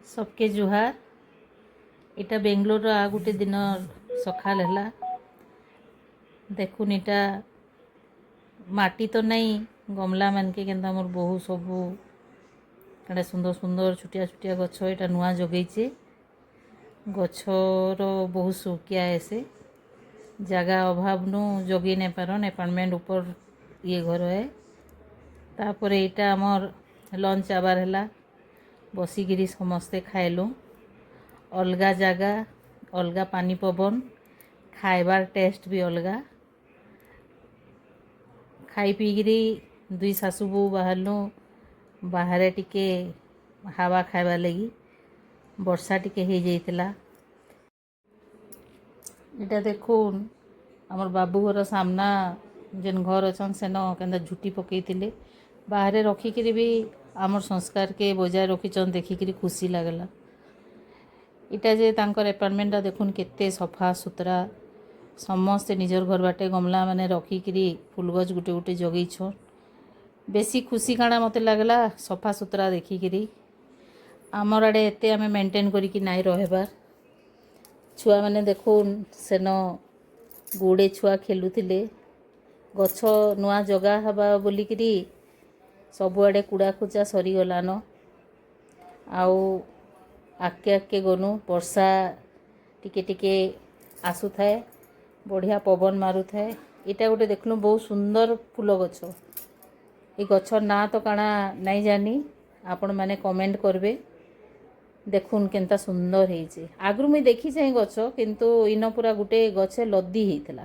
सबके जुहार। इटा बेंगलोर आ गोटे दिन सकाल है। देखुन इटा माटी तो नहीं गमला मान के केंता मोर बहु सबू कड़ा सुंदर सुंदर छुटिया छुटिया गछ इटा नुआ जगैचे। गछर बहुत सुकिया ऐसे जगह अभाव नु जगै नहीं पारन अपार्टमेंट ऊपर ये घर है। तापर इटा आमर लंच आबार है बसिकी समस्ते खाइलु अलगा जगह अलगा पानी पवन खाइबार टेस्ट भी अलगा। खाई पीकरी दुई सासु बो बाहरलु बाहर टिके हवा खाइबा लगी वर्षा टिके हो जाइतिला। इटा देखुन आमर बाबू घर सामना जेन घर अच्छन सेन केंदा झुटी पकईतिले बाहर रखिकी भी आमर संस्कार के बजाय रखीचन देखिकी खुशी लगला। इटा जे तांकर अपार्टमेंट देखुन केते सफा सुतरा समस्ते निजर घर बाटे गमला माने रखिकी फुल गछ गुटे गुटे जगैछन। बेसी खुशी काना मते लगला सफा सुतरा देखिकी। आमर आड़े एते आमे मेंटेन करिकी नाई रहबार। छुआ माने देखुन सेन गुड़े छुआ खेलुथिले गछ नुआ जगह हवा बोलिकी सबुआड़े कुड़ा खुचा सरीगलान। आउ आके आके गनु वर्षा टिके टिके आसु थाए बढ़िया पवन मारु थाए। इटा गोटे देखलु बहुत सुंदर फूल गछ। ये गछ ना तो काना नहीं जानी आपण माने कमेंट करबे। देखुन केंता सुंदर हेइचे। आगरु मुई देखी चाहे गछ किंतु इन पूरा गुटे गछे लद्दी हेइतला।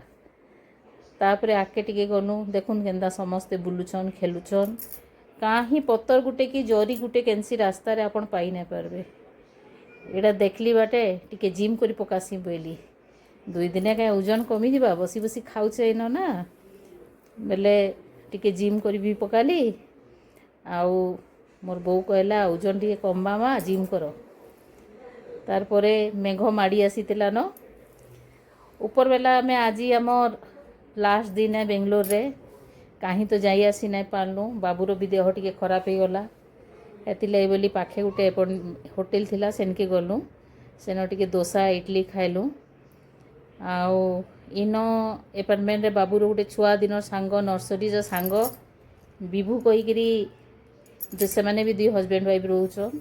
तापरे आके टिके गनु देखुन केंता समस्ते बुलुछन खेलुछन। काहीं पत्तर गुटे की जरी गुटे केंसी रास्ता रे आपण पाई नहीं पारबे। एटा देखली बाटे टिके जिम करी पकासी बोली दुई दिन क्या ओजन कमी दिबा बसी बसी खाऊचे इन ना बेले टिके जिम करी भी पकाली। आउ मोर बो कहला ओजन टिके कमबा मा जिम कर। तार परे मेघ माड़ी आसीतिला न ऊपर बेला में आज आमर लास्ट दिन है बेंगलोर रे कहीं तो जाई आसी नहीं पारलु। बाबूर भी देह टिके खराब हो गला एतिले बोली पाखे गुटे होटेल थिला सेनके गलु सेन टिके डोसा इडली खाइलु। आउ इन अपार्टमेंट रे बाबूर गोटे छुआ दिन सांग नर्सरी सांग विभू कहीकि से मैंने भी दुई हजबैंड वाइफ रोचन।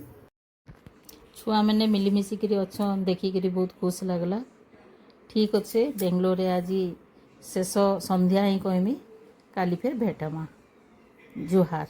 छुआ मैंने मिलिमिशिकी अच्छन देखिकी बहुत खुश लगला। ठीक अच्छे बेंगलोर रे आज शेष संध्या ही कहमी काली फिर भेटमा। जुहार।